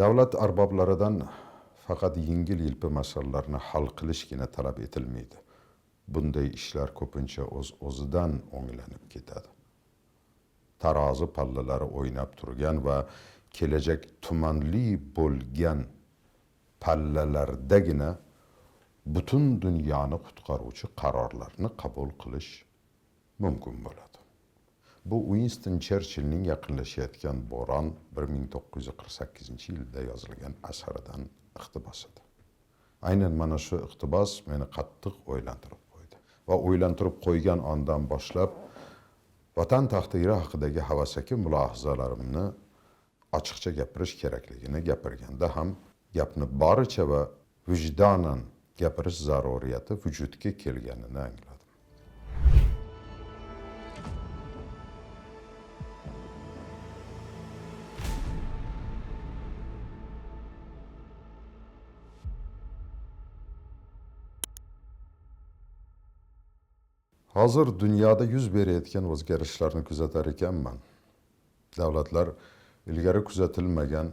Davlat arboblaridan faqat yengil-yelpi masalalarni hal qilishgina talab etilmaydi. Bunday ishlar ko'pincha o'z-o'zidan o'nglanib ketadi. Tarozi pallalari o'ynab turgan va kelajak tumanli bo'lgan pallalardagina butun dunyoni qutqaruvchi qarorlarni qabul qilish mumkin bo'ladi. Bu Winston Churchillning Yaqinlashayotgan bo'ron 1948-yilda yozilgan asaridan iqtibosidir. Aynan mana shu iqtibos meni qattiq o'ylantirib qo'ydi va o'ylantirib qo'ygan ondan boshlab vatan taqdiri haqidagi havasaki mulohazalarimni ochiqcha gapirish kerakligini gapirganda ham gapni boricha va vijdonan gapirish zaruriyati vujudga kelganini angladim. Hozir dunyoda yuz berayotgan o'zgarishlarni kuzatar ekanman. Davlatlar ilgari kuzatilmagan,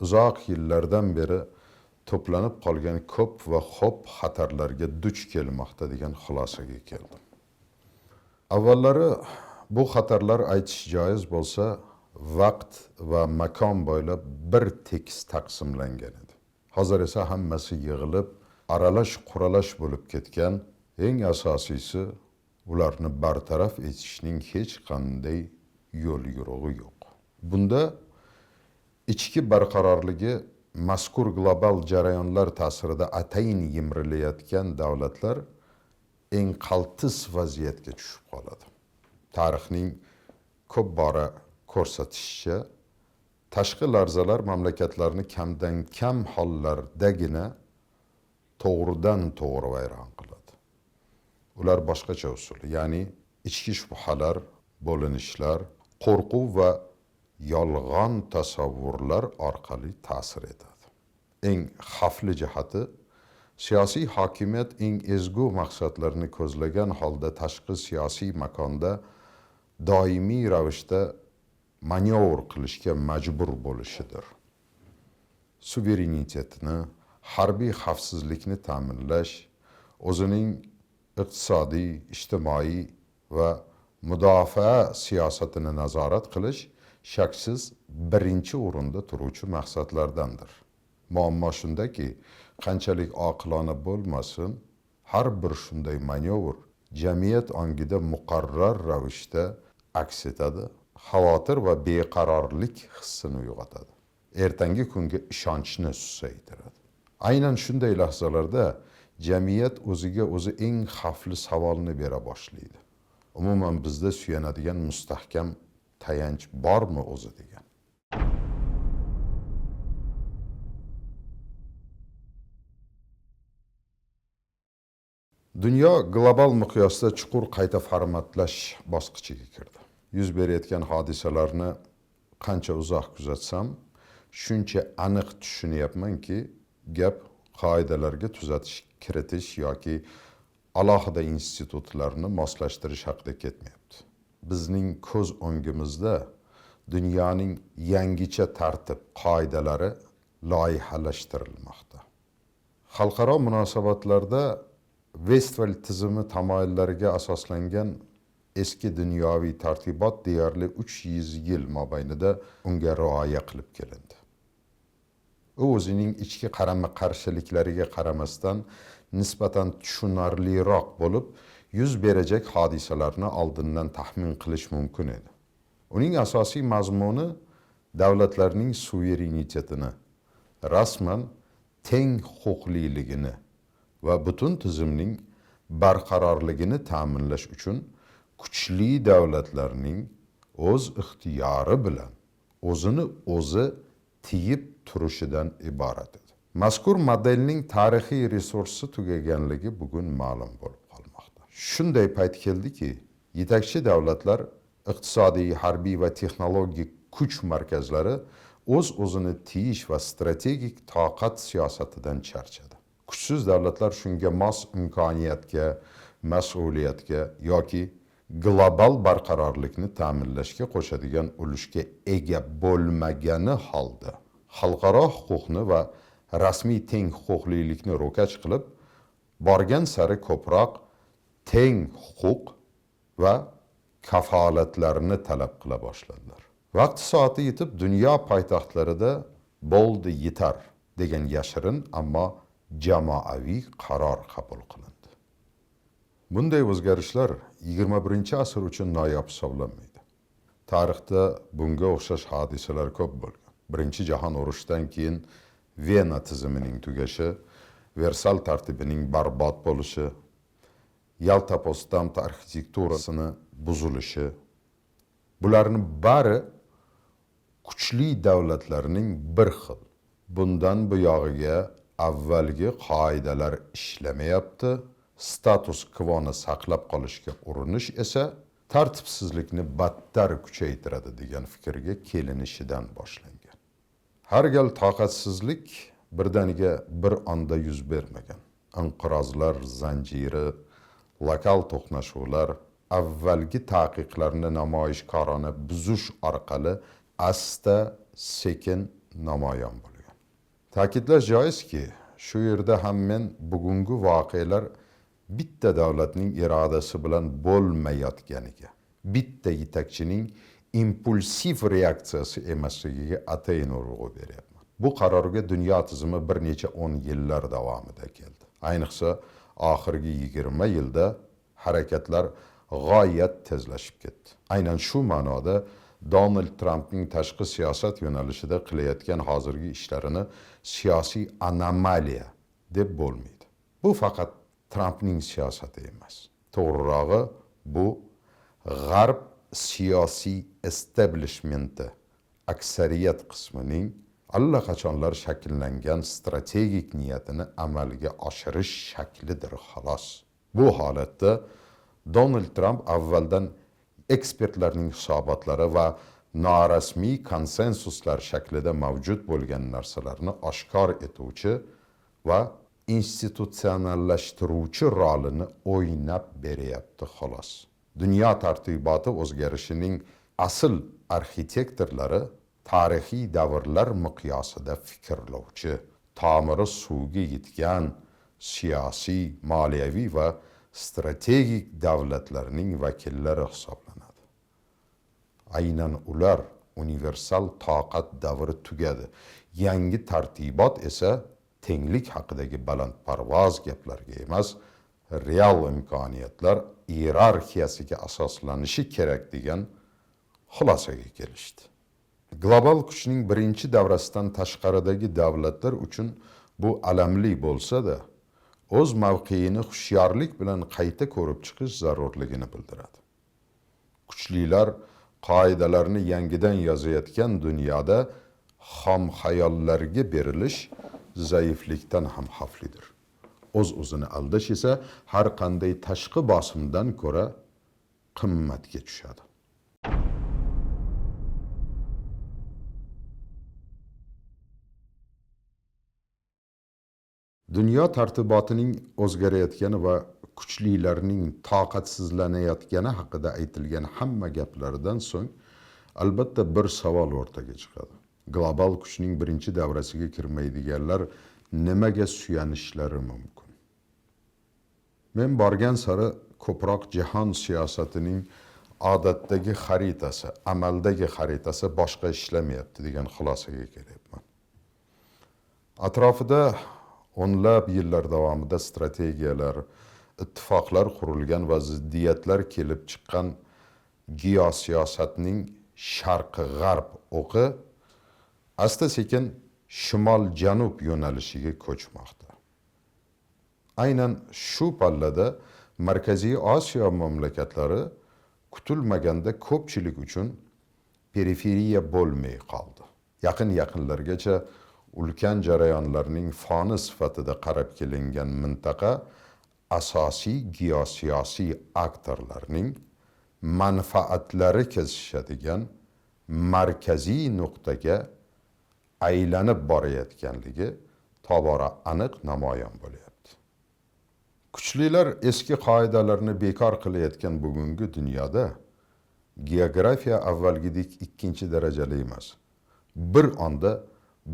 uzoq yillardan beri to'planib qolgan ko'p va xo'p xatarlarga duch kelmoqda degan xulosaga keldim. Avvallari bu xatarlar aytish joiz bo'lsa, vaqt va makon bo'ylab bir tekis taqsimlangan edi. Hozir esa hammasi yig'ilib, aralash-quralash bo'lib ketgan, eng asosiysi ularni bartaraf etishning hech qanday yo'l yo'rig'i yo'q. Bunda ichki barqarorligi mazkur global jarayonlar ta'sirida atayin yimrilayotgan davlatlar eng qaltis vaziyatga tushib qoladi. Tarixning ko'p bora ko'rsatishicha, tashqi larzalar mamlakatlarni kamdan kam hollardagina to'g'ridan to'g'ri vayron qiladi. Ular boshqacha usul, ya'ni ichki shubhalar, bo'linishlar, qo'rquv va yolg'on tasavvurlar orqali ta'sir etadi. Eng xavfli jihati, siyosiy hokimiyat eng ezgu maqsadlarni ko'zlagan holda tashqi siyosiy makonda doimiy ravishda manyovr qilishga majbur bo'lishidir. Suverenitetni, harbiy xavfsizlikni ta'minlash, o'zining iqtisodiy, ijtimoiy va mudofaa siyosatini nazorat qilish shaksiz birinchi o'rinda turuvchi maqsadlardandir. Muammo shundaki, qanchalik oqilona bo'lmasin, har bir shunday manyovr jamiyat ongida muqarrar ravishda aks etadi, xavotir va beqarorlik hissini uyg'otadi. Ertangi kunga ishonchni susaytiradi. Aynan shunday lahzalarda jamiyat o'ziga o'zi eng xavfli savolni bera boshlaydi. Umuman bizda suyanadigan mustahkam tayanch bormi o'zi degan. Dunyo global miqyosda chuqur qayta formatlash bosqichiga kirdi. Yuz berayotgan hodisalarni qancha uzoq kuzatsam, shuncha aniq tushunyapmanki, gap qoidalarga tuzatish kiritish yoki alohida institutlarni moslashtirish haqida ketmayapti. Bizning ko'z o'ngimizda dunyoning yangicha tartib qoidalari loyihalashtirilmoqda. Xalqaro munosabatlarda Vestfal tizimi tamoyillariga asoslangan eski dunyoviy tartibot deyarli 300 yil mobaynida unga rioya qilib kelindi. U o'zining ichki qarama-qarshiliklariga qaramasdan nisbatan tushunarliroq bo'lib, yuz berajak hodisalarni oldindan taxmin qilish mumkin edi. Uning asosiy mazmuni davlatlarning suverenitetini, rasman teng huquqliligini va butun tizimning barqarorligini ta'minlash uchun kuchli davlatlarning o'z ixtiyori bilan o'zini o'zi tiyib turishidan iborat edi. Mazkur modelning tarixiy resursi tugaganligi bugun ma'lum bo'lib qolmoqda. Shunday payt keldiki, yetakchi davlatlar iqtisodiy, harbiy va texnologik kuch markazlari o'z-o'zini tiyish va strategik toqat siyosatidan charchadi. Kuchsiz davlatlar shunga mos imkoniyatga, mas'uliyatga yoki global barqarorlikni ta'minlashga qo'shadigan ulushga ega bo'lmagani holda xalqaro huquqni va rasmiy teng huquqlilikni ro'kach qilib, borgan sari ko'proq teng huquq va kafolatlarni talab qila boshladilar. Vaqti soati yetib dunyo poytaxtlarida bo'ldi yetar degan yashirin ammo jamoaviy qaror qabul qilindi. Bunday o'zgarishlar 21-asr uchun noyob hisoblanmaydi. Tarixda bunga o'xshash hodisalar ko'p bo'lgan. Birinchi jahon urushidan keyin Vena tizimining tugashi, Versal tartibining barbod bo'lishi, Yalta Potsdam arxitekturasini buzilishi, bularning bari kuchli davlatlarning bir xil. Bundan bu yog'iga avvalgi qoidalar ishlamayapti, status kvoni saqlab qolishga urinish esa tartibsizlikni battar kuchaytiradi degan fikrga kelinishidan boshlangan. Har gal toqatsizlik birdaniga bir onda yuz bermagan. Inqirozlar zanjiri, lokal to'qnashuvlar, avvalgi taqiqlarni namoyishkorona buzish orqali asta sekin namoyon bo'lgan. Ta'kidlash joizki, shu yerda ham men bugungi voqealar bitta davlatning irodasi bilan bo'lmayotganiga, bitta yetakchining impulsiv reaksiyasi emasligiga atayin urg'u beryapman. Bu qarorga dunyo tizimi bir necha 10 yillar davomida keldi. Ayniqsa oxirgi 20 yilda harakatlar g'oyat tezlashib ketdi. Aynan shu ma'noda Donald Trumpning tashqi siyosat yo'nalishida qilayotgan hozirgi ishlarini siyosiy anomaliya deb bo'lmaydi. Bu faqat Trumpning siyosati emas. To'g'rirog'i, bu G'arb siyosiy establishmenti aksariyat qismining allaqachonlar shakllangan strategik niyatini amalga oshirish shaklidir xolos. Bu holatda Donald Trump avvaldan ekspertlarning hisobotlari va norasmiy konsensuslar shaklida mavjud bo'lgan narsalarni oshkor etuvchi va institutsionallashtiruvchi rolini o'ynab beryapti xolos. Dunyo tartiboti o'zgarishining asl arxitektorlari tarixiy davrlar miqyosida fikrlovchi, tomiri suvga yetgan siyosiy, moliyaviy va strategik davlatlarning vakillari hisoblanadi. Aynan ular universal toqat davri tugadi. Yangi tartibot esa tenglik haqidagi balandparvoz gaplarga emas, real imkoniyatlar iyerarxiyasiga asoslanishi kerak degan xulosaga kelishdi. Global kuchning birinchi davrasidan tashqaridagi davlatlar uchun bu alamli bo'lsa-da, o'z mavqeini hushyorlik bilan qayta ko'rib chiqish zarurligini bildiradi. Kuchlilar qoidalarni yangidan yozayotgan dunyoda xom xayollarga berilish zaiflikdan ham xavflidir. O'z-o'zini aldash esa har qanday tashqi bosimdan ko'ra qimmatga tushadi. Dunyo tartibotining o'zgarayotgani va kuchlilarning toqatsizlanayotgani haqida aytilgan hamma gaplardan so'ng albatta bir savol o'rtaga chiqadi. Global kuchning birinchi davrasiga kirmaydiganlar nimaga suyanishlari mumkin? Men borgan sari ko'proq jahon siyosatining odatdagi xaritasi, amaldagi xaritasi boshqa ishlamayapti degan xulosaga kelyapman. Atrofida o'nlab yillar davomida strategiyalar, ittifoqlar qurilgan va ziddiyatlar kelib chiqqan geosiyosatning sharq-g'arb o'qi asta-sekin shimol-janub yo'nalishiga ko'chmoqda. Aynan shu pallada Markaziy Osiyo mamlakatlari kutilmaganda ko'pchilik uchun periferiya bo'lmay qoldi. Yaqinlargacha ulkan jarayonlarning foni sifatida qarab kelingan mintaqa asosiy geosiyosiy aktorlarning manfaatlari kesishadigan markaziy nuqtaga aylanib borayotganligi tobora aniq namoyon bo'lyapti. Kuchlilar eski qoidalarni bekor qilayotgan bugungi dunyoda geografiya avvalgidek ikkinchi darajali emas. Bir onda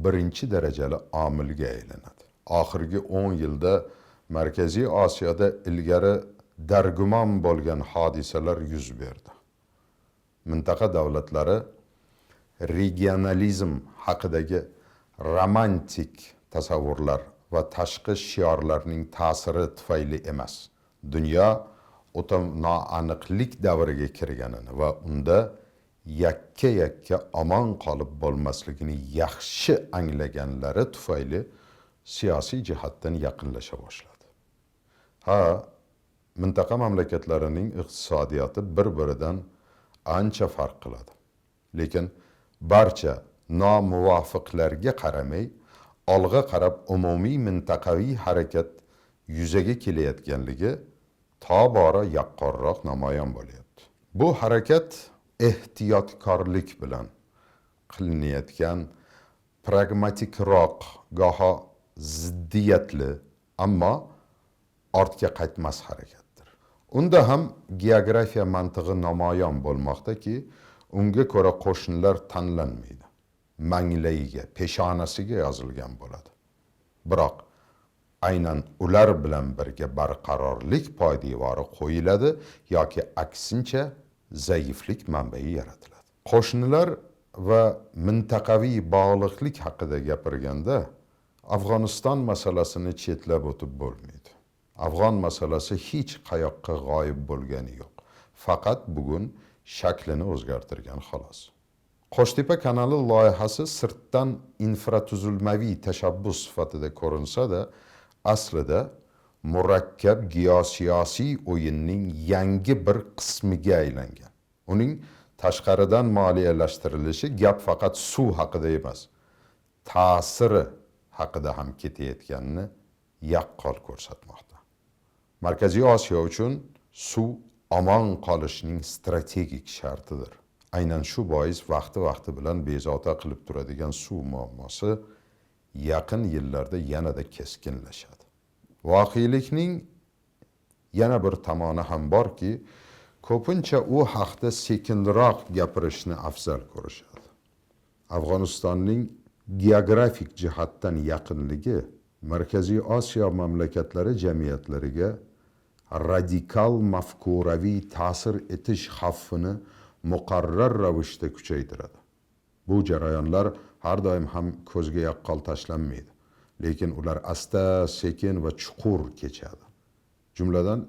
birinchi darajali omilga aylanadi. Oxirgi 10 yilda Markaziy Osiyoda ilgari dargumon bo'lgan hodisalar yuz berdi. Mintaqa davlatlari regionalizm haqidagi romantik tasavvurlar va tashqi shiorlarning ta'siri tufayli emas, dunyo o'ta noaniqlik davriga kirganini va unda yakka omon qolib bo'lmasligini yaxshi anglaganlari tufayli siyosiy jihatdan yaqinlasha boshladi. Mintaqa mamlakatlarining iqtisodiyoti bir-biridan ancha farq qiladi. Lekin barcha nomuvofiqlarga qaramay, olg'a qarab umumiy mintaqaviy harakat yuzaga kelayotganligi tobora yaqqorroq namoyon bo'lyapti. Bu harakat ehtiyotkorlik bilan qilinayotgan pragmatikroq, goho ziddiyatli, ammo ortga qaytmas harakatdir. Unda ham geografiya mantig'i namoyon bo'lmoqdaki, unga ko'ra qo'shnilar tanlanmaydi. Manglayiga, peshonasiga yozilgan bo'ladi. Biroq aynan ular bilan birga barqarorlik poydevori qo'yiladi yoki aksincha zaiflik manbai yaratiladi. Qo'shnilar va mintaqaviy bog'liqlik haqida gapirganda Afg'oniston masalasini chetlab o'tib bo'lmaydi. Afg'on masalasi hech qayoqqa g'oyib bo'lgani yo'q. Faqat bugun shaklini o'zgartirgan xolos. Qo'shtepa kanali loyihasi sirtdan infratuzilmaviy tashabbus sifatida ko'rinsa-da, aslida murakkab geosiyosiy o'yinning yangi bir qismiga aylangan. Uning tashqaridan moliyalashtirilishi gap faqat suv haqida emas, ta'siri haqida ham ketayotganini yaqqol ko'rsatmoqda. Markaziy Osiyo uchun suv omon qolishning strategik shartidir. Aynan shu bois vaqti bilan bezovta qilib turadigan suv muammosi yaqin yillarda yanada keskinlashadi. Voqelikning yana bir tomoni ham borki, ko'pincha u haqda sekinroq gapirishni afzal ko'rishadi. Afg'onistonning geografik jihatdan yaqinligi Markaziy Osiyo mamlakatlari jamiyatlariga radikal mafkuraviy ta'sir etish xavfini muqarrar ravishda kuchaytiradi. Bu jarayonlar har doim ham ko'zga yaqqol tashlanmaydi, lekin ular asta-sekin va chuqur kechadi. Jumladan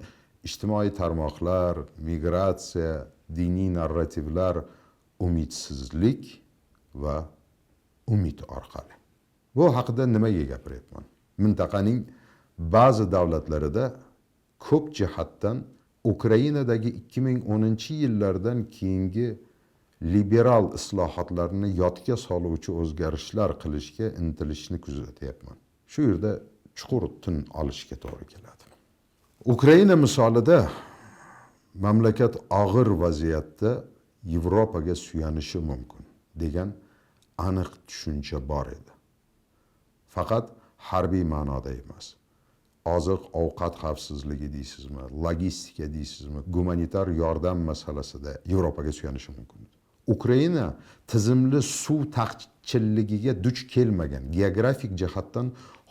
ijtimoiy tarmoqlar, migratsiya, diniy narrativlar, umidsizlik va umid orqali. Bu haqida nimaga gapiryapman? Mintaqaning ba'zi davlatlarida ko'p jihatdan Ukrainadagi 2010-yillardan keyingi liberal islohotlarni yodga soluvchi o'zgarishlar qilishga intilishni kuzatyapman. Shu yerda chuqur tin olishga to'g'ri keladi. Ukraina misolida mamlakat og'ir vaziyatda Yevropaga suyanishi mumkin degan aniq tushuncha bor edi. Faqat harbiy ma'noda emas. Oziq-ovqat xavfsizligi deysizmi, logistika deysizmi, gumanitar yordam masalasida Yevropaga suyanishi mumkin. Ukraina tizimli suv taqchilligiga duch kelmagan, geografik jihatdan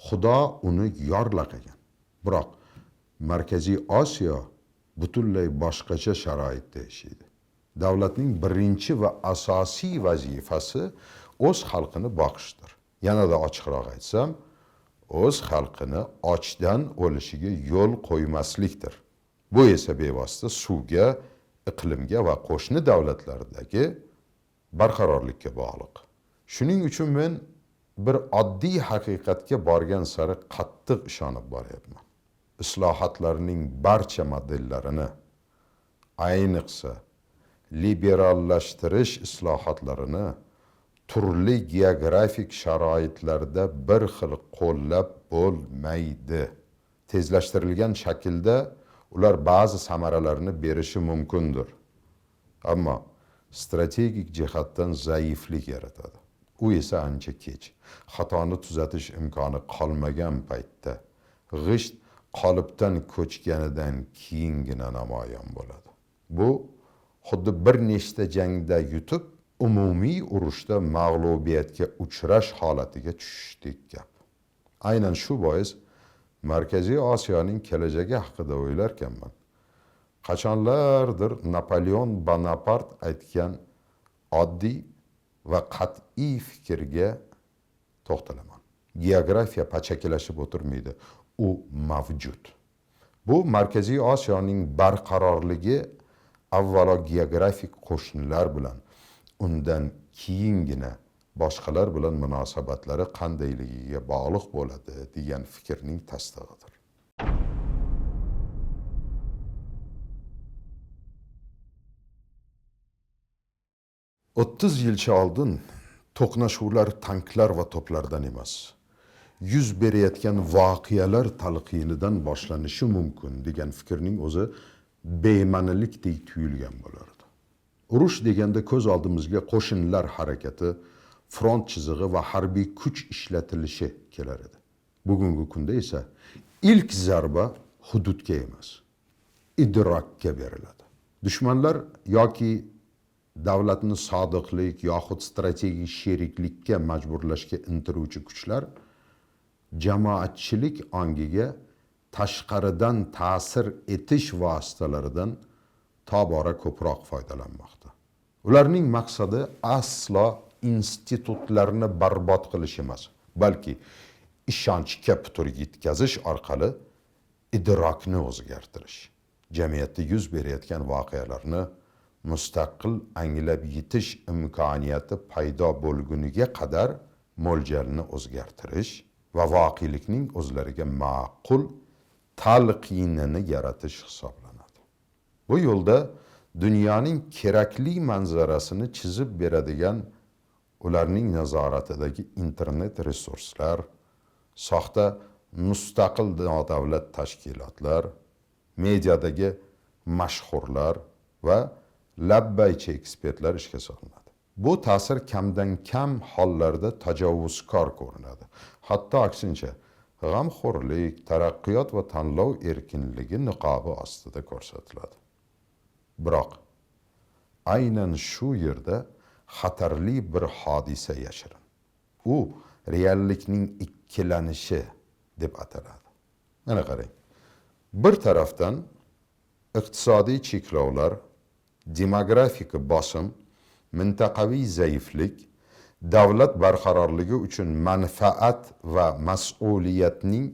Xudo uni yorlaqagan. Biroq Markaziy Osiyo butunlay boshqacha sharoitda yashaydi. Davlatning birinchi va asosiy vazifasi o'z xalqini boqishdir. Yanada ochiqroq aytsam, o'z xalqini ochdan o'lishiga yo'l qo'ymaslikdir. Bu esa bevosita suvga, iqlimga va qo'shni davlatlardagi barqarorlikka bog'liq. Shuning uchun men bir oddiy haqiqatga borgan sari qattiq ishonib boryapman. Islohotlarning barcha modellarini, ayniqsa liberallashtirish islohotlarini turli geografik sharoitlarda bir xil qo'llab bo'lmaydi. Tezlashtirilgan shaklda ular ba'zi samaralarni berishi mumkindir. Ammo strategik jihatdan zaiflik yaratadi. U esa ancha kech. Xatoni tuzatish imkoni qolmagan paytda, g'isht qolipdan ko'chganidan keyingina namoyon bo'ladi. Bu xuddi bir nechta jangda yutib, umumiy urushda mag'lubiyatga uchrash holatiga tushishdek gap. Aynan shu bois Markaziy Osiyoning kelajagi haqida o'ylarkanman. Qachonlardir Napoleon Bonapart aytgan oddiy va qat'iy fikrga to'xtalaman. Geografiya pachakilashib o'tirmaydi, u mavjud. Bu Markaziy Osiyoning barqarorligi avvalo geografik qo'shnilar bilan, undan keyingina boshqalar bilan munosabatlari qandayligiga bog'liq bo'ladi degan fikrning tasdig'idir. O'ttiz yilcha oldin to'qnashuvlar tanklar va to'plardan emas, yuz berayotgan voqealar talqinidan boshlanishi mumkin degan fikrning o'zi bema'nilikdek tuyulgan bo'lardi. Urush deganda ko'z oldimizga qo'shinlar harakati, front chizig'i va harbiy kuch ishlatilishi kelar edi. Bugungi kunda esa ilk zarba hududga emas, idrokka beriladi. Dushmanlar yoki davlatni sodiqlik yoxud strategik sheriklikka majburlashga intiluvchi kuchlar jamoatchilik ongiga tashqaridan ta'sir etish vositalaridan tobora ko'proq foydalanmoqda. Ularning maqsadi aslo institutlarni barbod qilish emas, balki ishonchga putur yetkazish orqali idrokni o'zgartirish. Jamiyatda yuz berayotgan voqealarni mustaqil anglab yetish imkoniyati paydo bo'lguniga qadar mo'ljalni o'zgartirish va voqelikning o'zlariga ma'qul talqinini yaratish hisoblanadi. Bu yo'lda dunyoning kerakli manzarasini chizib beradigan ularning nazoratidagi internet resurslar, soxta mustaqil nodavlat tashkilotlar, mediadagi mashhurlar va labbaychi ekspertlar ishga solinadi. Bu ta'sir kamdan kam hollarda tajovuzkor ko'rinadi. Hatto aksincha, g'amxo'rlik, taraqqiyot va tanlov erkinligi niqobi ostida ko'rsatiladi. Biroq aynan shu yerda xatarli bir hodisa yashirin. U reallikning ikkilanishi deb ataladi. Mana qarang. Bir tarafdan iqtisodiy cheklovlar, demografik bosim, mintaqaviy zaiflik, davlat barqarorligi uchun manfaat va mas'uliyatning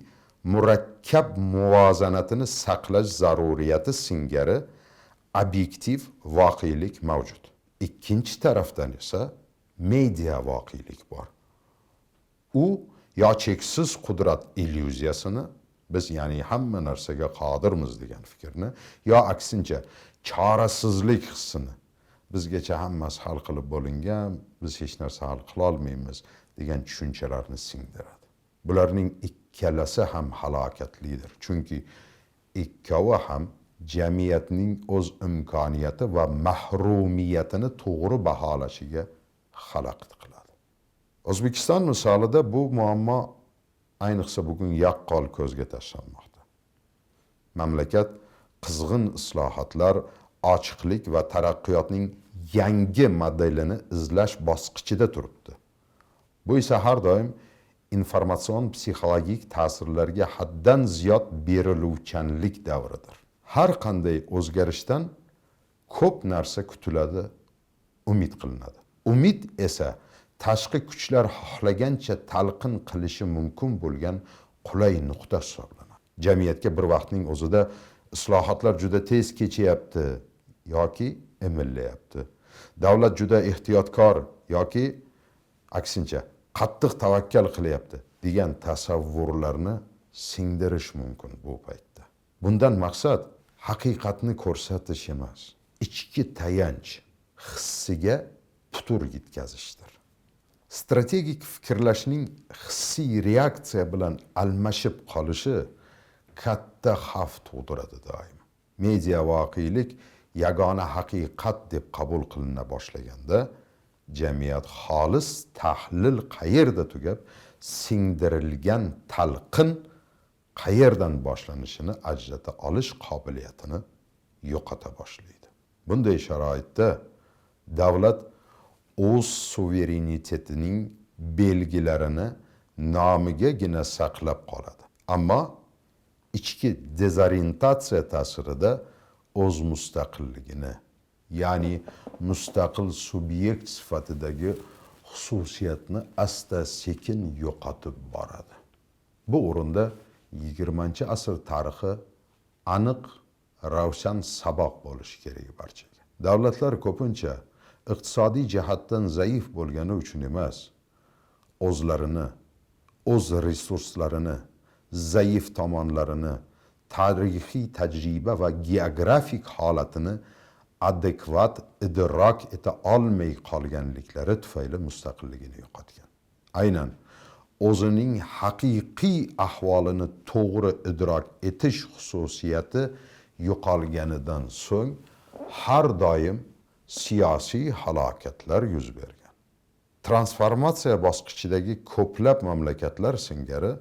murakkab muvozanatini saqlash zaruriyati singari obyektiv voqelik mavjud. Ikkinchi tarafdan esa media voqelik bor. U yo cheksiz qudrat illyuziyasini, biz ya'ni hamma narsaga qodirmiz degan fikrni, yo aksincha chorasizlik hissini, bizgacha hammasi hal qilib bo'lingan, biz hech narsa hal qila olmaymiz degan tushunchalarni singdiradi. Bularning ikkalasi ham halokatlidir, chunki ikkovi ham jamiyatning o'z imkoniyati va mahrumiyatini to'g'ri baholashiga xalaqit qiladi. O'zbekiston misolida bu muammo ayniqsa bugun yaqqol ko'zga tashlanmoqda. Mamlakat qizg'in islohotlar, ochiqlik va taraqqiyotning yangi modelini izlash bosqichida turibdi. Bu esa har doim informatsion psixologik ta'sirlarga haddan ziyod beriluvchanlik davridir. Har qanday o'zgarishdan ko'p narsa kutiladi, umid qilinadi. Umid esa tashqi kuchlar xohlagancha talqin qilishi mumkin bo'lgan qulay nuqta hisoblanadi. Jamiyatga bir vaqtning o'zida islohotlar juda tez kechayapti yoki emillayapti. Davlat juda ehtiyotkor yoki aksincha qattiq tavakkal qilyapti degan tasavvurlarni singdirish mumkin bu paytda. Bundan maqsad haqiqatni ko'rsatish emas, ichki tayanch hissiga putur yetkazishdir. Strategik fikrlashning hissiy reaksiya bilan almashib qolishi katta xavf tug'diradi doim. Media voqelik yagona haqiqat deb qabul qilina boshlaganda, jamiyat xolis tahlil qayerda tugab, singdirilgan talqin qayerdan boshlanishini ajrata olish qobiliyatini yo'qota boshlaydi. Bunday sharoitda davlat o'z suverenitetining belgilarini nomigagina saqlab qoladi. Ammo ichki dezorientatsiya ta'sirida o'z mustaqilligini, ya'ni mustaqil subyekt sifatidagi xususiyatni asta-sekin yo'qotib boradi. Bu o'rinda 20-asr tarixi aniq, ravshan saboq bo'lishi kerak barchaga. Davlatlar ko'pincha iqtisodiy jihatdan zaif bo'lgani uchun emas, o'zlarini, o'z resurslarini, zaif tomonlarini, tarixiy tajriba va geografik holatini adekvat idrok eta olmay qolganliklari tufayli mustaqilligini yo'qotgan. Aynan o'zining haqiqiy ahvolini to'g'ri idrok etish xususiyati yo'qolganidan so'ng har doim siyosiy halokatlar yuz bergan. Transformatsiya bosqichidagi ko'plab mamlakatlar singari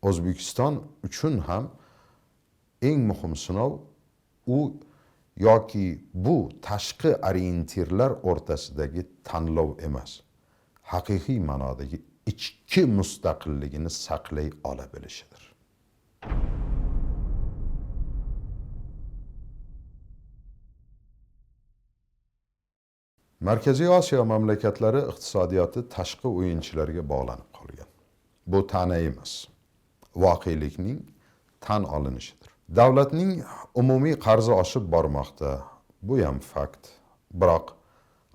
O'zbekiston uchun ham eng muhim sinov yoki bu tashqi orientirlar o'rtasidagi tanlov emas, haqiqiy ma'nodagi ichki mustaqilligini saqlay ola bilishidir. Markaziy Osiyo mamlakatlari iqtisodiyoti tashqi o'yinchilarga bog'lanib qolgan. Bu ta'na emas, voqelikning tan olinishidir. Davlatning umumiy qarzi oshib bormoqda, bu ham fakt. Biroq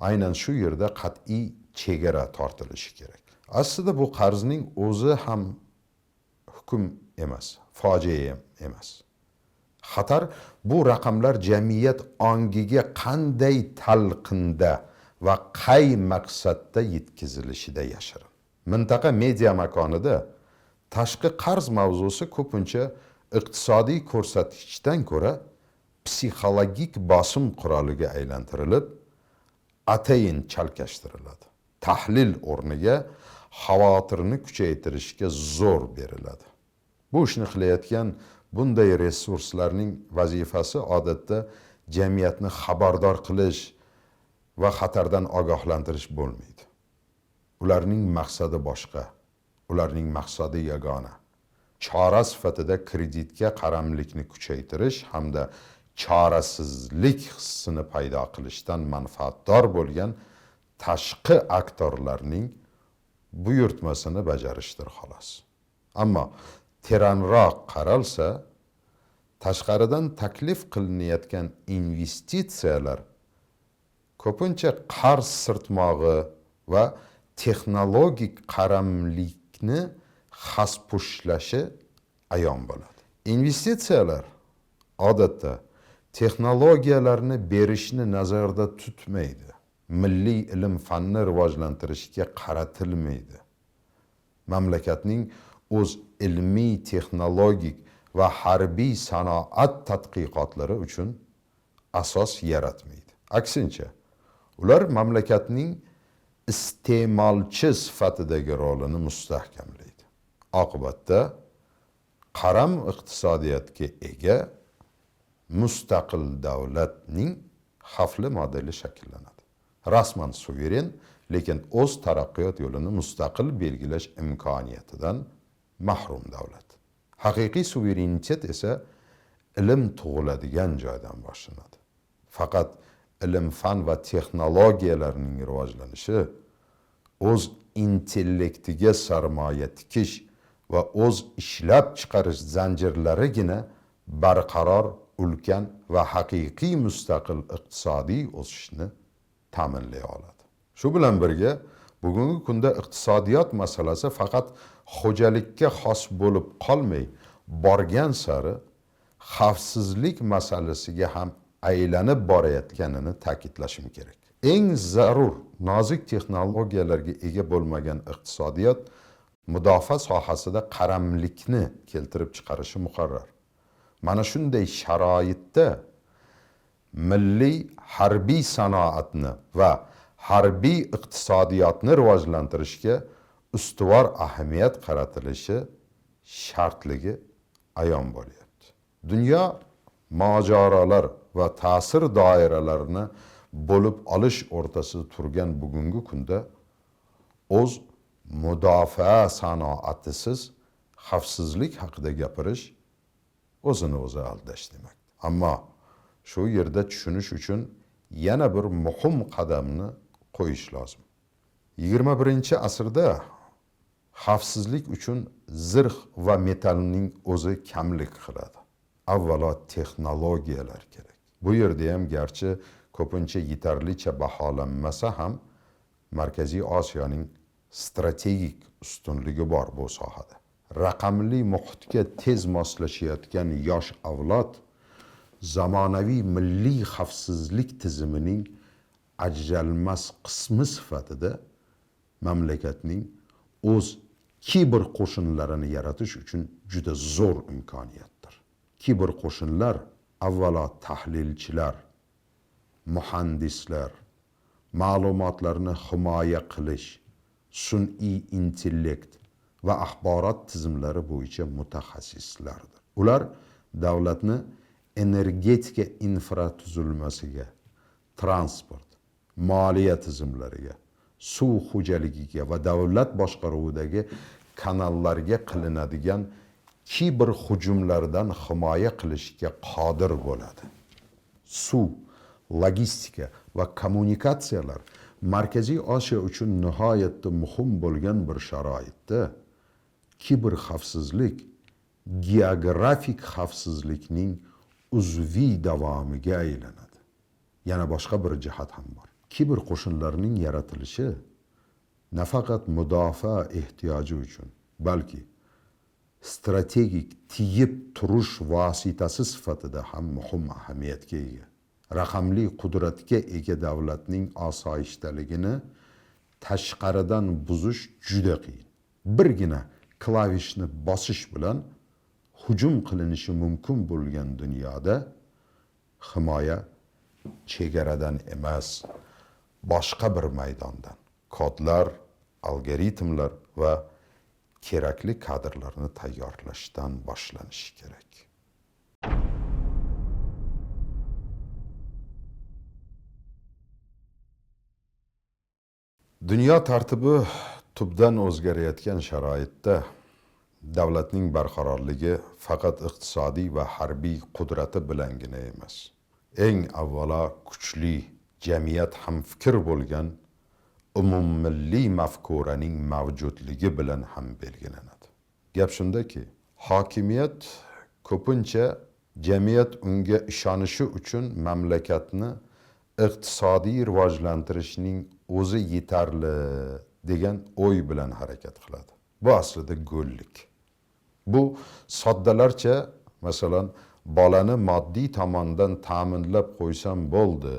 aynan shu yerda qat'iy chegara tortilishi kerak. Aslida bu qarzning o'zi ham hukm emas, fojia emas. Xatar bu raqamlar jamiyat ongiga qanday talqinda va qay maqsadda yetkazilishida yashirin. Mintaqa media makonida tashqi qarz mavzusi ko'pincha iqtisodiy ko'rsatkichdan ko'ra psixologik bosim quroliga aylantirilib, atayin chalkashtiriladi. Tahlil o'rniga xavotirni kuchaytirishga zo'r beriladi. Bu ishni qilayotgan bunday resurslarning vazifasi odatda jamiyatni xabardor qilish va xatardan ogohlantirish bo'lmaydi. Ularning maqsadi boshqa. Ularning maqsadi yagona. Chora sifatida kreditga qaramlikni kuchaytirish hamda chorasizlik hissini paydo qilishdan manfaatdor bo'lgan tashqi aktorlarning buyurtmasini bajarishdir xolos. Ammo teranroq qaralsa, tashqaridan taklif qilinayotgan investitsiyalar ko'pincha qarz sirtmog'i va texnologik qaramlikni xaspushlashi ayon bo'ladi. Investitsiyalar odatda texnologiyalarni berishni nazarda tutmaydi. Milliy ilm fanni rivojlantirishga qaratilmaydi. Mamlakatning o'z ilmiy, texnologik va harbiy sanoat tadqiqotlari uchun asos yaratmaydi. Aksincha, ular mamlakatning iste'molchi sifatidagi rolini mustahkamlaydi. Oqibatda qaram iqtisodiyotga ega mustaqil davlatning xavfli modeli shakllanadi. Rasman suveren, lekin o'z taraqqiyot yo'lini mustaqil belgilash imkoniyatidan mahrum davlat. Haqiqiy suverenitet esa ilm tug'iladigan joydan boshlanadi. Faqat ilm, fan va texnologiyalarning rivojlanishi, o'z intellektiga sarmoya tikish va o'z ishlab chiqarish zanjirlarigina barqaror, ulkan va haqiqiy mustaqil iqtisodiy o'sishni ta'minlay oladi. Shu bilan birga, bugungi kunda iqtisodiyot masalasi faqat xo'jalikka xos bo'lib qolmay, borgan sari xavfsizlik masalasiga ham aylanib borayotganini ta'kidlashim kerak. Eng zarur nozik texnologiyalarga ega bo'lmagan iqtisodiyot mudofaa sohasida qaramlikni keltirib chiqarishi muqarrar. Mana shunday sharoitda milliy harbiy sanoatni va harbiy iqtisodiyotni rivojlantirishga ustuvor ahamiyat qaratilishi shartligi ayon bo'lyapti. Dunyo mojarolar va ta'sir doiralarini bo'lib olish o'rtasida turgan bugungi kunda o'z mudofaa sanoatisiz xavfsizlik haqida gapirish o'zini o'zi aldash demak. Ammo shu yerda tushunish uchun yana bir muhim qadamni qo'yish lozim. 21-asrda xavfsizlik uchun zirh va metallning o'zi kamlik qiladi. Avvalo texnologiyalar kerak. Bu yerda ham garchi ko'pincha yetarlicha baholanmasa ham Markaziy Osiyoning strategik ustunligi bor bu sohada. Raqamli muhitga tez moslashayotgan yosh avlod zamonaviy milliy xavfsizlik tizimining ajralmas qismi sifatida mamlakatning o'z kiber qo'shinlarini yaratish uchun juda zo'r imkoniyatdir. Kiber qo'shinlar avvalo tahlilchilar, muhandislar, ma'lumotlarni himoya qilish, sun'iy intellekt va axborot tizimlari bo'yicha mutaxassislardir. Ular davlatni energetika infratuzilmasiga, transport, moliya tizimlariga, suv xo'jaligiga va davlat boshqaruvidagi kanallarga qilinadigan kiber hujumlardan himoya qilishga qodir bo'ladi. Suv, logistika va kommunikatsiyalar Markaziy Osiyo uchun nihoyatda muhim bo'lgan bir sharoitda kiber xavfsizlik geografik xavfsizlikning uzviy davomiga aylanadi. Yana boshqa bir jihat ham bor. Kiber qo'shinlarning yaratilishi nafaqat mudofaa ehtiyoji uchun, balki strategik tiyib turish vositasi sifatida ham muhim ahamiyatga ega. Raqamli qudratga ega davlatning osoyishtaligini tashqaridan buzish juda qiyin. Birgina klavishni bosish bilan hujum qilinishi mumkin bo'lgan dunyoda himoya chegaradan emas, boshqa bir maydondan, kodlar, algoritmlar va kerakli kadrlarni tayyorlashdan boshlanishi kerak. Dunyo tartibi tubdan o'zgarayotgan sharoitda davlatning barqarorligi faqat iqtisodiy va harbiy qudrati bilangina emas, eng avvalo kuchli jamiyat hamfikr bo'lgan umummilliy mafkuraning mavjudligi bilan ham belgilanadi. Gap shundaki, hokimiyat ko'pincha jamiyat unga ishonishi uchun mamlakatni iqtisodiy rivojlantirishning o'zi yetarli degan o'y bilan harakat qiladi. Bu aslida go'llik. Bu soddalarcha, masalan, bolani moddiy tomondan ta'minlab qo'ysam bo'ldi,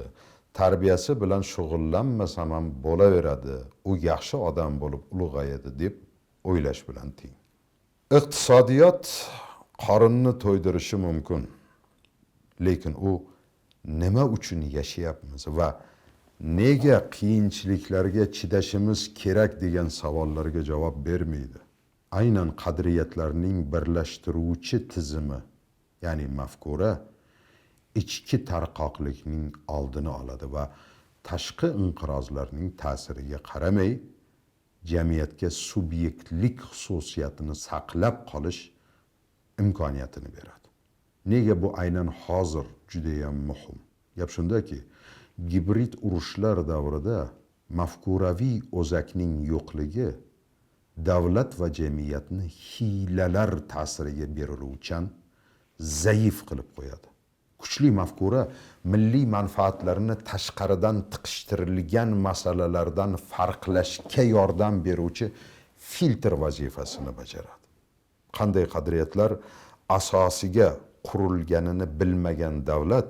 tarbiyasi bilan shug'ullanmasam ham bo'laveradi, u yaxshi odam bo'lib ulg'ayadi deb o'ylash bilan teng. Iqtisodiyot qorinni to'ydirishi mumkin, lekin u nima uchun yashayapmiz va nega qiyinchiliklarga chidashimiz kerak degan savollarga javob bermaydi. Aynan qadriyatlarning birlashtiruvchi tizimi, ya'ni mafkura, ichki tarqoqlikning oldini oladi va tashqi inqirozlarning ta'siriga qaramay jamiyatga subyektlik xususiyatini saqlab qolish imkoniyatini beradi. Nega bu aynan hozir juda ham muhim? Gap shundaki, gibrid urushlar davrida mafkuraviy o'zakning yo'qligi davlat va jamiyatni hiylalar ta'siriga beriluvchan zaif qilib qo'yadi. Kuchli mafkura milliy manfaatlarini tashqaridan tiqishtirilgan masalalardan farqlashga yordam beruvchi filtr vazifasini bajaradi. Qanday qadriyatlar asosiga qurilganini bilmagan davlat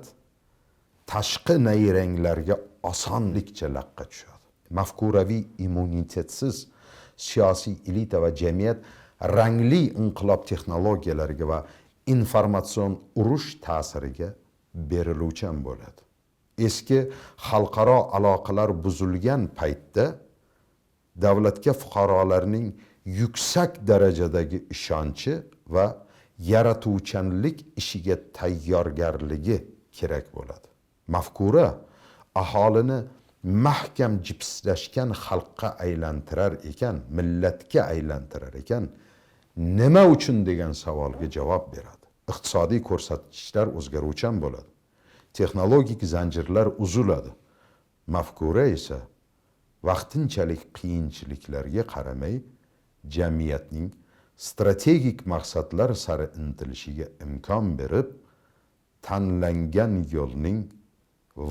tashqi nayranglarga osonlikcha laqqa tushadi. Mafkuraviy immunitetsiz siyosiy elita va jamiyat rangli inqilob texnologiyalariga va informatsion urush ta'siriga beriluvchan bo'ladi. Eski xalqaro aloqalar buzilgan paytda davlatga fuqarolarning yuksak darajadagi ishonchi va yaratuvchanlik ishiga tayyorgarligi kerak bo'ladi. Mafkura aholini mahkam jipslashgan xalqqa aylantirar ekan, millatga aylantirar ekan, nima uchun degan savolga javob beradi. Iqtisodiy ko'rsatkichlar o'zgaruvchan bo'ladi. Texnologik zanjirlar uziladi. Mafkura esa vaqtinchalik qiyinchiliklarga qaramay jamiyatning strategik maqsadlar sari intilishiga imkon berib, tanlangan yo'lning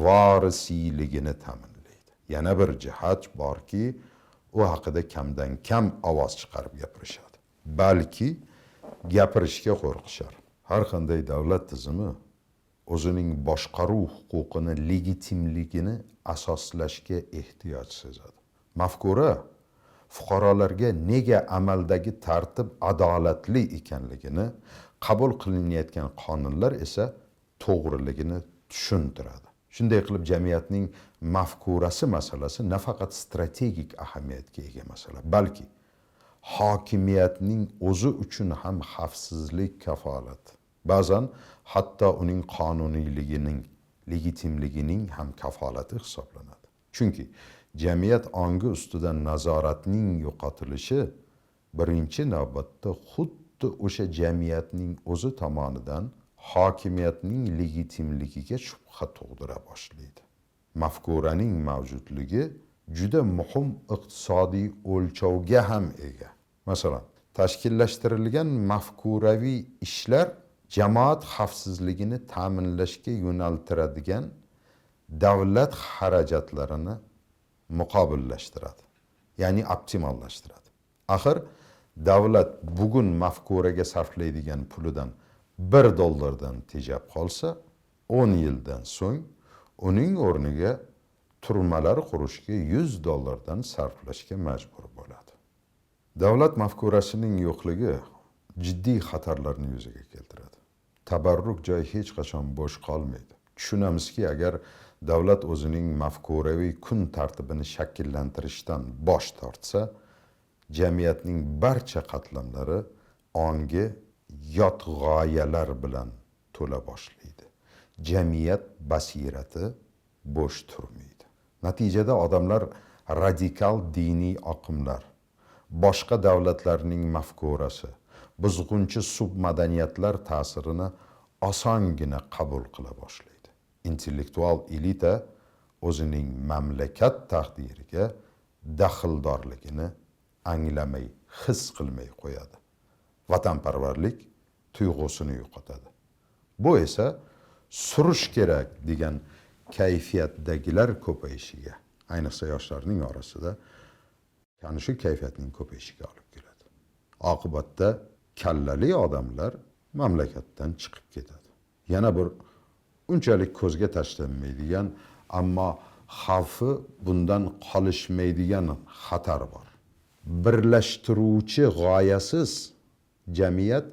vorisiyligini ta'minlaydi. Yana bir jihat borki, u haqida kamdan kam ovoz chiqarib gapirishadi. Balki gapirishga qo'rqishar. Har qanday davlat tizimi o'zining boshqaruv huquqini legitimligini asoslashga ehtiyoj sezadi. Mafkura fuqarolarga nega amaldagi tartib adolatli ekanligini, qabul qilinayotgan qonunlar esa to'g'riligini tushuntiradi. Shunday qilib jamiyatning mafkurasi masalasi nafaqat strategik ahamiyatga ega masala, balki hokimiyatning o'zi uchun ham xavfsizlik kafolati. Ba'zan hatto uning qonuniyligining, legitimligining ham kafolati hisoblanadi. Chunki jamiyat ongi ustidan nazoratning yo'qotilishi birinchi navbatda xuddi o'sha jamiyatning o'zi tomonidan hokimiyatning legitimligiga shubha tug'dira boshlaydi. Mafkuraning mavjudligi juda muhim iqtisodiy o'lchovga ham ega. Masalan, tashkillashtirilgan mafkuraviy ishlar jamoat xavfsizligini ta'minlashga yo'naltiradigan davlat xarajatlarini muqobillashtiradi, ya'ni optimallashtiradi. Axir davlat bugun mafkuraga sarflaydigan pulidan $1 tejab qolsa, 10 yildan so'ng uning o'rniga turmalar qurishga $100 sarflashga majbur bo'ladi. Davlat mafkurasining yo'qligi jiddiy xatarlarni yuzaga keltiradi. Tabarruk joy hech qachon bo'sh qolmaydi. Tushunamizki, agar davlat o'zining mafkuraviy kun tartibini shakllantirishdan bosh tortsa, jamiyatning barcha qatlamlari ongi yot g'oyalar bilan to'la boshlaydi. Jamiyat basirati bo'sh turmaydi. Natijada odamlar radikal diniy oqimlar, boshqa davlatlarning mafkurasi, buzg'unchi submadaniyatlar ta'sirini osongina qabul qila boshlaydi. Intellektual elita o'zining mamlakat taqdiriga daxldorligini anglamay, his qilmay qo'yadi. Vatanparvarlik tuyg'usini yo'qotadi. Bu esa surish kerak degan kayfiyatdagilar ko'payishiga, ayniqsa yoshlarning orasida ana shu kayfiyatning ko'payishiga olib keladi. Oqibatda kallali odamlar mamlakatdan chiqib ketadi. Yana bir unchalik ko'zga tashlanmaydigan, ammo xavfi bundan qolishmaydigan xatar bor. Birlashtiruvchi g'oyasiz jamiyat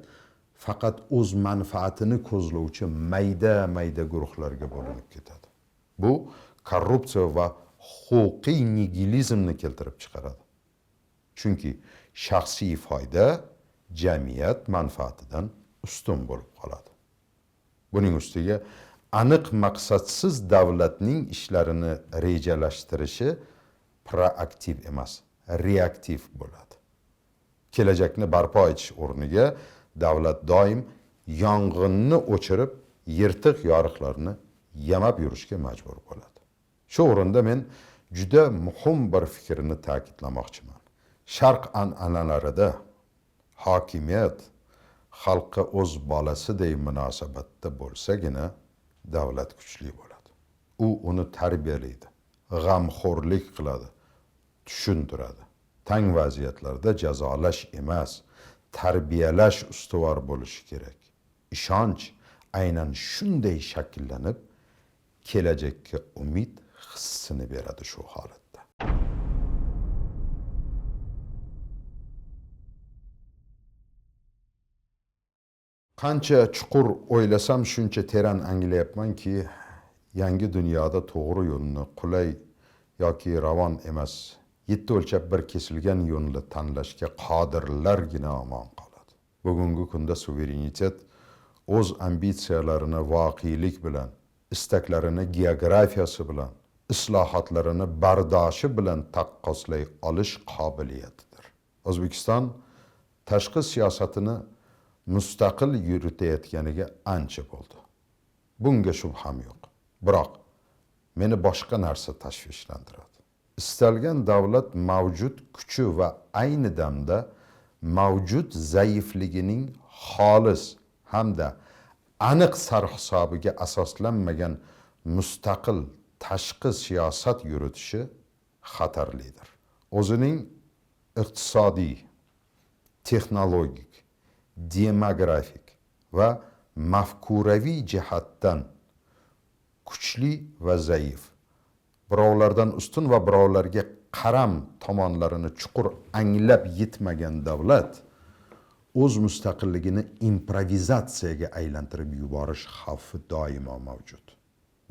faqat o'z manfaatini ko'zlovchi mayda guruhlarga bo'linib ketadi. Bu korrupsiya va huquqiy nigilizmni keltirib chiqaradi. Chunki shaxsiy foyda jamiyat manfaatidan ustun bo'lib qoladi. Buning ustiga aniq maqsadsiz davlatning ishlarini rejalashtirishi proaktiv emas, reaktiv bo'ladi. Kelajakni barpo etish o'rniga davlat doim yong'inni o'chirib, yirtiq yoriqlarni yamab yurishga majbur bo'ladi. Shu o'rinda men juda muhim bir fikrni ta'kidlamoqchiman. Sharq an'analarida hokimiyat xalqqa o'z bolasiday munosabatda bo'lsagina davlat kuchli bo'ladi. U uni tarbiyalaydi, g'amxo'rlik qiladi, tushuntiradi. Tang vaziyatlarda jazolash emas, tarbiyalash ustuvor bo'lishi kerak. Ishonch aynan shunday shakllanib, kelajakka umid hissini beradi shu holatda. Qancha chuqur o'ylasam shuncha teran anglayapmanki, yangi dunyoda to'g'ri yo'lni qulay yoki ravon emas, yetti o'lchab bir kesilgan yo'lni tanlashga qodirlargina omon qoladi. Bugungi kunda suverenitet o'z ambitsiyalarini voqelik bilan, istaklarini geografiyasi bilan, islohotlarini bardoshi bilan taqqoslay olish qobiliyatidir. O'zbekiston tashqi siyosatini mustaqil yuritayotganiga ancha bo'ldi. Bunga shubham yo'q. Biroq meni boshqa narsa tashvishlantiradi. Istalgan davlat mavjud kuchi va ayni damda mavjud zaifligining xolis hamda aniq sarhisobiga asoslanmagan mustaqil tashqi siyosat yuritishi xatarlidir. O'zining iqtisodiy, texnologik, demografik va mafkuraviy jihatdan kuchli va zaif, birovlardan ustun va birovlarga qaram tomonlarini chuqur anglab yetmagan davlat o'z mustaqilligini improvizatsiyaga aylantirib yuborish xavfi doimo mavjud.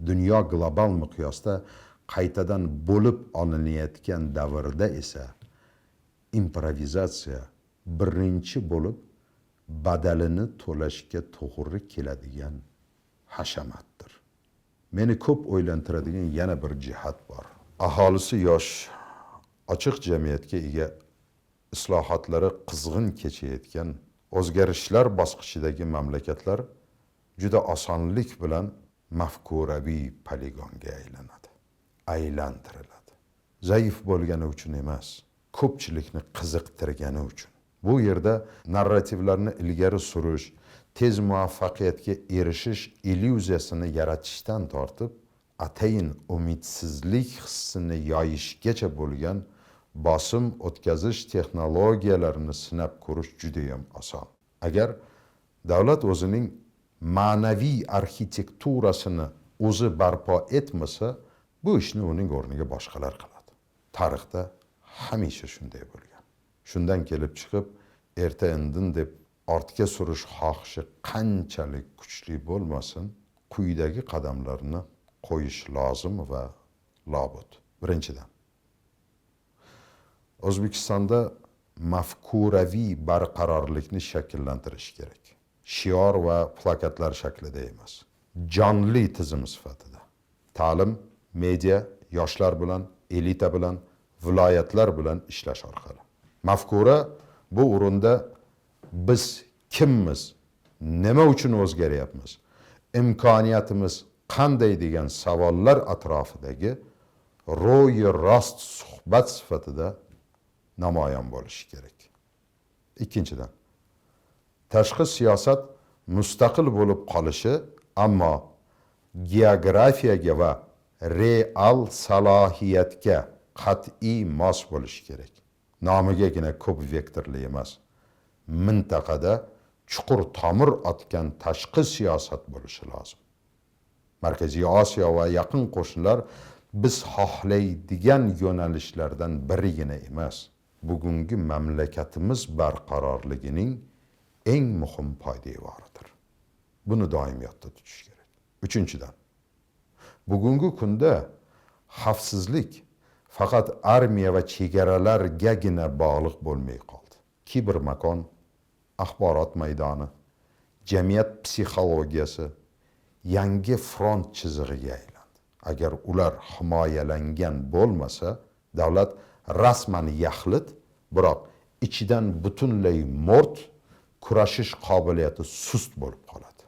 Dunyo global miqyosda qaytadan bo'lib olinayotgan davrda esa improvizatsiya birinchi bo'lib badalini to'lashga to'g'ri keladigan hashamatdir. Meni ko'p o'ylantiradigan yana bir jihat bor. Aholisi yosh, ochiq jamiyatga ega, islohotlari qizg'in kechayotgan, o'zgarishlar bosqichidagi mamlakatlar juda osonlik bilan mafkuraviy poligonga aylantiriladi. Zaif bo'lgani uchun emas, ko'pchilikni qiziqtirgani uchun. Bu yerda narrativlarni ilgari surish, tez muvaffaqiyatga erishish illyuziyasini yaratishdan tortib, atayin umidsizlik hissini yoyishgacha bo'lgan bosim o'tkazish texnologiyalarini sinab ko'rish juda ham oson. Agar davlat o'zining ma'naviy arxitekturasini o'zi barpo etmasa, bu ishni uning o'rniga boshqalar qiladi. Tarixda hamisha shunday bo'lgan. Shundan kelib chiqib, erta indin deb ortga surish xohishi qanchalik kuchli bo'lmasin, quyidagi qadamlarni qo'yish lozim va lobud. Birinchidan, O'zbekistonda mafkuraviy barqarorlikni shakllantirish kerak. Shior va plakatlar shaklida emas, jonli tizim sifatida. Ta'lim, media, yoshlar bilan, elita bilan, viloyatlar bilan ishlash orqali. Mafkura bu o'rinda biz kimmiz, nima uchun o'zgaryapmiz, imkoniyatimiz qanday degan savollar atrofidagi ro'yi rost suhbat sifatida namoyon bo'lishi kerak. Ikkinchidan, tashqi siyosat mustaqil bo'lib qolishi, ammo geografiyaga va real salohiyatga qat'iy mos bo'lishi kerak. Nomigagina ko'p vektorli emas, mintaqada chuqur tomir otgan tashqi siyosat bo'lishi lozim. Markaziy Osiyo va yaqin qo'shnilar biz xohlaydigan yo'nalishlardan birigina emas, bugungi mamlakatimiz barqarorligining eng muhim poydevoridir. Buni doim yodda tutish kerak. Uchinchidan, bugungi kunda xavfsizlik faqat armiya va chegaralargagina bog'liq bo'lmay qoldi. Kibermakon, axborot maydoni, jamiyat psixologiyasi yangi front chizig'iga aylandi. Agar ular himoyalangan bo'lmasa, davlat rasman yaxlit, biroq ichidan butunlay mo'rt, kurashish qobiliyati sust bo'lib qoladi.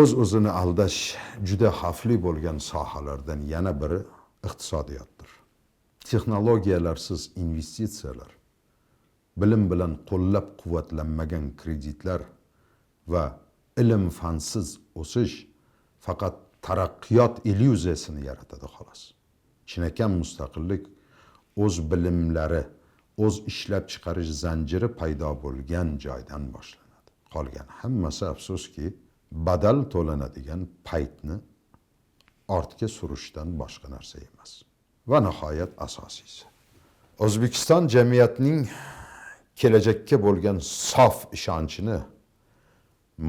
O'z-o'zini aldash juda xavfli bo'lgan sohalardan yana biri iqtisodiyotdir. Texnologiyalarsiz investitsiyalar, bilim bilan qo'llab-quvvatlanmagan kreditlar va ilm fansiz o'sish faqat taraqqiyot illyuziyasini yaratadi xolos. Chinakam mustaqillik o'z bilimlari, o'z ishlab chiqarish zanjiri paydo bo'lgan joydan boshlanadi. Qolgan hammasi afsuski badal to'lanadigan paytni ortga surishdan boshqa narsa emas. Va nihoyat asosiysi, O'zbekiston jamiyatining kelajakka bo'lgan sof ishonchini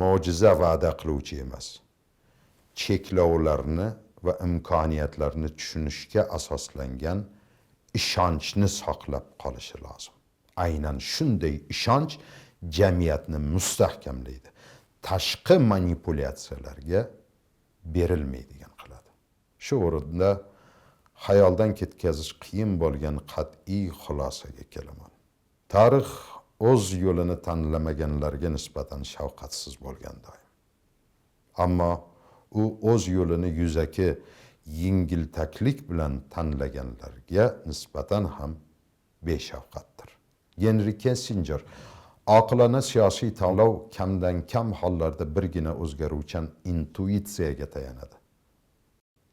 mo'jiza va'da qiluvchi emas, cheklovlarni va imkoniyatlarni tushunishga asoslangan ishonchni saqlab qolishi lozim. Aynan shunday ishonch jamiyatni mustahkamlaydi, tashqi manipulyatsiyalarga berilmaydigan qiladi. Shu o'rinda xayoldan ketkazish qiyin bo'lgan qat'iy xulosaga kelaman. Tarix o'z yo'lini tanlamaganlarga nisbatan shafqatsiz bo'lgan doim. Ammo u o'z yo'lini yuzaki yengiltaklik bilan tanlaganlarga nisbatan ham beshafqatdir. Henry Kissinger oqilona siyosiy tanlov kamdan kam hollarda birgina o'zgaruvchan intuitsiyaga tayanadi.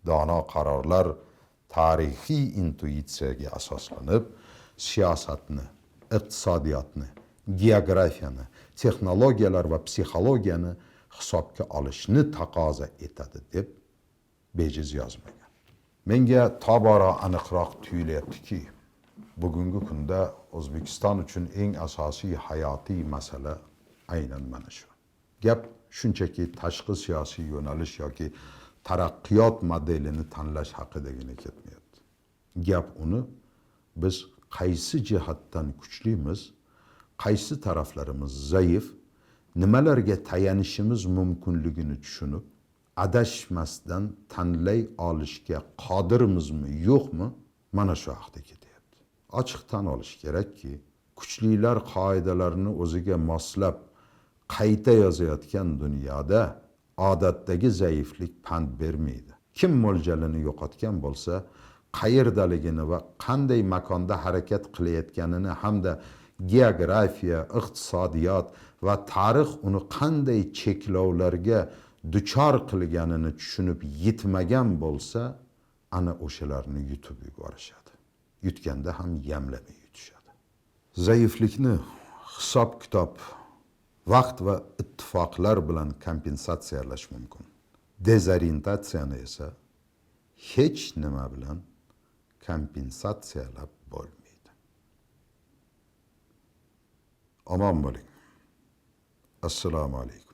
Dono qarorlar tarixiy intuitsiyaga asoslanib, siyosatni, iqtisodiyotni, geografiyani, texnologiyalar va psixologiyani hisobga olishni taqozo etadi deb bejiz yozmagan. Menga tobora aniqroq tuyulyaptiki, bugungi kunda O'zbekiston uchun eng asosiy hayotiy masala aynan mana shu. Gap shunchaki tashqi siyosiy yo'nalish yoki taraqqiyot modelini tanlash haqidagina ketmayapti. Gap uni biz qaysi jihatdan kuchlimiz, qaysi taraflarimiz zaif, nimalarga tayanishimiz mumkinligini tushunib, adashmasdan tanlay olishga qodirmizmi, yo'qmi, mana shu haqda ketyapti. Ochiq tan olish kerakki, kuchlilar qoidalarini o'ziga moslab qayta yozayotgan dunyoda odatdagi zaiflik pand bermaydi. Kim mo'ljalini yo'qotgan bo'lsa, qayerdaligini va qanday makonda harakat qilayotganini hamda geografiya, iqtisodiyot va tarix uni qanday cheklovlarga duchor qilganini tushunib yetmagan bo'lsa, ana o'shalarni yutib yuborishadi. Yutganda ham yamlamay yutishadi. Zaiflikni hisob-kitob, vaqt va ittifoqlar bilan kompensatsiyalash mumkin. Dezorientatsiyani esa hech nima bilan kompensatsiyalab bo'lmaydi. Omon bo'ling. Assalomu alaykum.